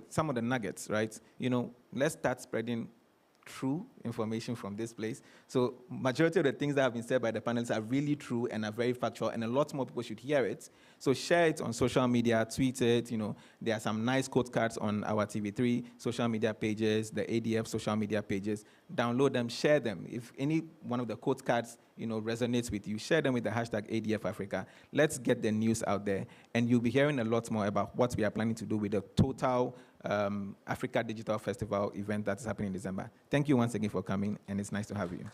some of the nuggets, right? Let's start spreading true information from this place. So majority of the things that have been said by the panelists are really true and are very factual, and a lot more people should hear it. So share it on social media, tweet it. There are some nice quote cards on our TV3 social media pages, the ADF social media pages. Download them, share them. If any one of the quote cards resonates with you, share them with the hashtag ADF Africa. Let's get the news out there, and you'll be hearing a lot more about what we are planning to do with the total Africa Digital Festival event that's happening in December. Thank you once again for coming, and it's nice to have you.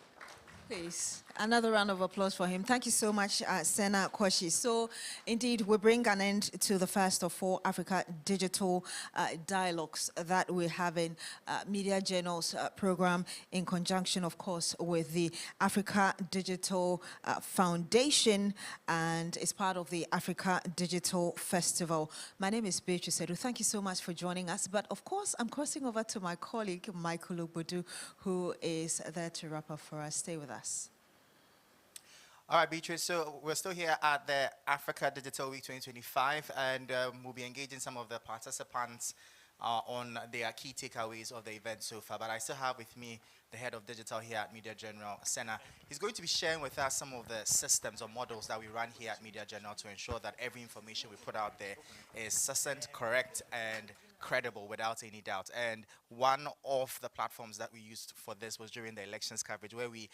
Please, another round of applause for him. Thank you so much, Sena Koshi. So, indeed, we bring an end to the first of 4 Africa Digital Dialogues that we're having, Media Journal's program in conjunction, of course, with the Africa Digital Foundation, and it's part of the Africa Digital Festival. My name is Beatrice Edu. Thank you so much for joining us. But, of course, I'm crossing over to my colleague, Michael Ogbodu, who is there to wrap up for us. Stay with us. All right, Beatrice, so we're still here at the Africa Digital Week 2025, and we'll be engaging some of the participants on their key takeaways of the event so far. But I still have with me the head of digital here at Media General, Sena. He's going to be sharing with us some of the systems or models that we run here at Media General to ensure that every information we put out there is succinct, correct, and credible without any doubt. And one of the platforms that we used for this was during the elections coverage, where we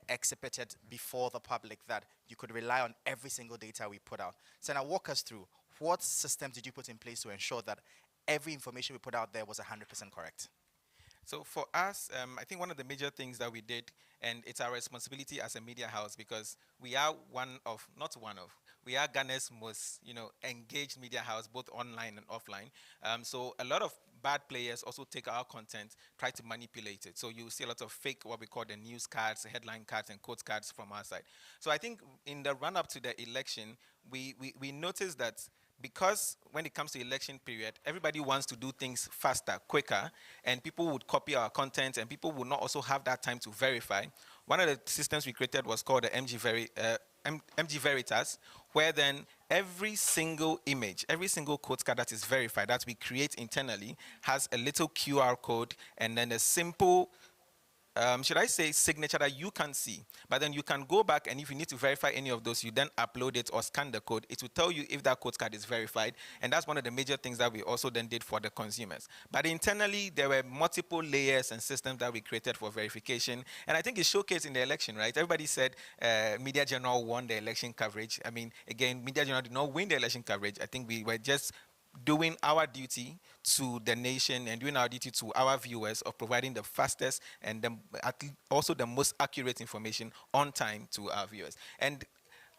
exhibited before the public that you could rely on every single data we put out. Sena, walk us through what systems did you put in place to ensure that every information we put out there was 100% correct? So for us, I think one of the major things that we did, and it's our responsibility as a media house, because we are we are Ghana's most, engaged media house, both online and offline. So a lot of bad players also take our content, try to manipulate it. So you see a lot of fake, what we call the news cards, headline cards, and quote cards from our side. So I think in the run-up to the election, we noticed that because when it comes to election period, everybody wants to do things faster, quicker, and people would copy our content, and people would not also have that time to verify. One of the systems we created was called the MG Veritas, where then every single image, every single quote card that is verified, that we create internally, has a little QR code and then a simple should I say signature that you can see. But then you can go back, and if you need to verify any of those, you then upload it or scan the code. It will tell you if that quote card is verified, and that's one of the major things that we also then did for the consumers. But internally, there were multiple layers and systems that we created for verification, and I think it showcased in the election, right? Everybody said Media General won the election coverage. I mean, again, Media General did not win the election coverage. I think we were just doing our duty to the nation and doing our duty to our viewers of providing the fastest and also the most accurate information on time to our viewers. And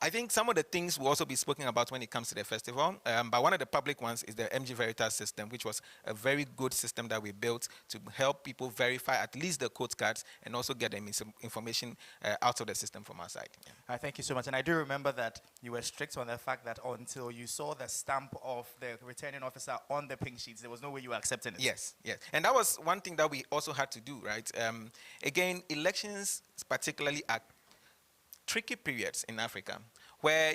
I think some of the things will also be spoken about when it comes to the festival, but one of the public ones is the MG Veritas system, which was a very good system that we built to help people verify at least the quote cards and also get them information out of the system from our side. Yeah. All right, thank you so much. And I do remember that you were strict on the fact that until you saw the stamp of the returning officer on the pink sheets, there was no way you were accepting it. Yes, yes. And that was one thing that we also had to do, right? Again, elections particularly are tricky periods in Africa, where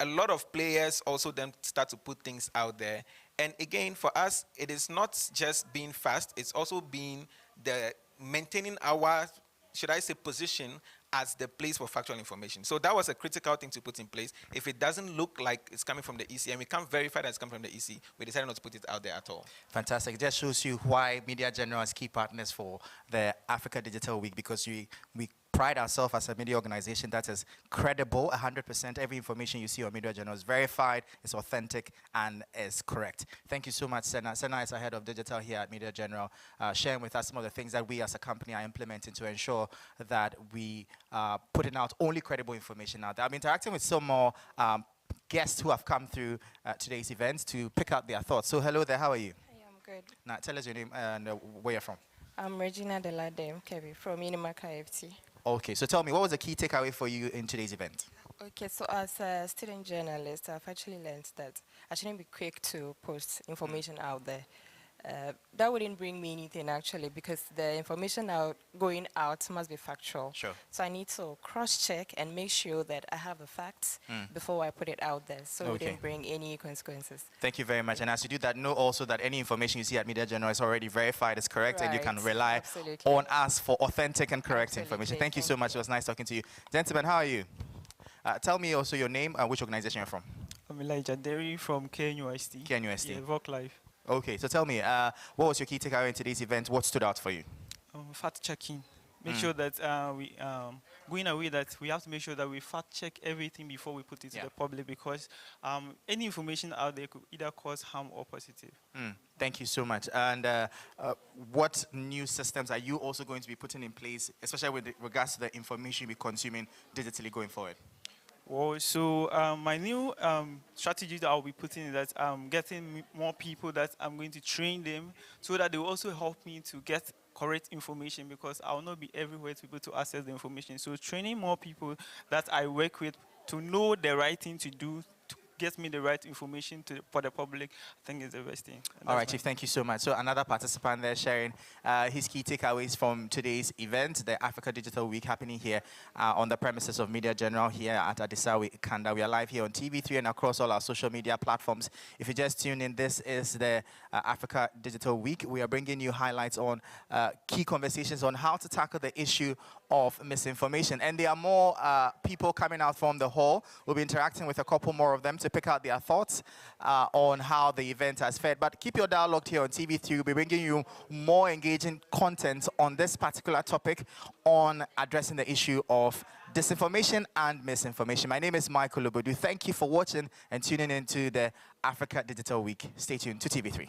a lot of players also then start to put things out there. And again, for us, it is not just being fast, it's also being maintaining our, should I say, position as the place for factual information. So that was a critical thing to put in place. If it doesn't look like it's coming from the EC, and we can't verify that it's coming from the EC, we decided not to put it out there at all. Fantastic. It just shows you why Media General is key partners for the Africa Digital Week, because we pride ourselves as a media organization that is credible 100%. Every information you see on Media General is verified, is authentic, and is correct. Thank you so much, Sena. Sena is the head of digital here at Media General, sharing with us some of the things that we as a company are implementing to ensure that we are putting out only credible information out there. I'm interacting with some more guests who have come through today's event to pick out their thoughts. So hello there, how are you? Hey, I'm good. Now tell us your name and where you're from. I'm Regina Deladem Kebi from Inimaka FT. Okay, so tell me, what was the key takeaway for you in today's event? Okay, so as a student journalist, I've actually learned that I shouldn't be quick to post information out there. That wouldn't bring me anything actually, because the information going out must be factual. Sure. So I need to cross-check and make sure that I have the facts before I put it out there, so it Okay. wouldn't bring any consequences. Thank you very much. And as you do that, know also that any information you see at Media General is already verified, is correct, and you can Right. rely Absolutely. on us for authentic and correct information. Absolutely. Thank you so much. It was nice talking to you. Gentlemen, how are you? Tell me also your name and which organization you're from. I'm Elijah Derry from KNUST. KNUST. Yeah, Voc Life. Okay, so tell me, what was your key takeaway in today's event? What stood out for you? Fact checking. Make sure that we going away that we have to make sure that we fact check everything before we put it to the public, because any information out there could either cause harm or positive. Thank you so much. And what new systems are you also going to be putting in place, especially with regards to the information we're consuming digitally going forward? Well, so my new strategy that I'll be putting is that I'm getting more people that I'm going to train them so that they will also help me to get correct information, because I will not be everywhere to be able to access the information. So training more people that I work with to know the right thing to do, to get me the right information for the public, I think is the best thing. All right, Chief, thank you so much. So another participant there sharing his key takeaways from today's event, the Africa Digital Week, happening here on the premises of Media General here at Adisawe, Kanda. We are live here on TV3 and across all our social media platforms. If you just tune in, this is the Africa Digital Week. We are bringing you highlights on key conversations on how to tackle the issue of misinformation. And there are more people coming out from the hall. We'll be interacting with a couple more of them to pick out their thoughts on how the event has fared. But keep your dialogue here on TV3. We'll be bringing you more engaging content on this particular topic on addressing the issue of disinformation and misinformation. My name is Michael Lobodu. Thank you for watching and tuning into the Africa Digital Week. Stay tuned to TV3.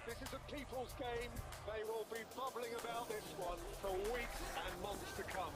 This is a people's game. They will be bubbling about this one for weeks and months to come.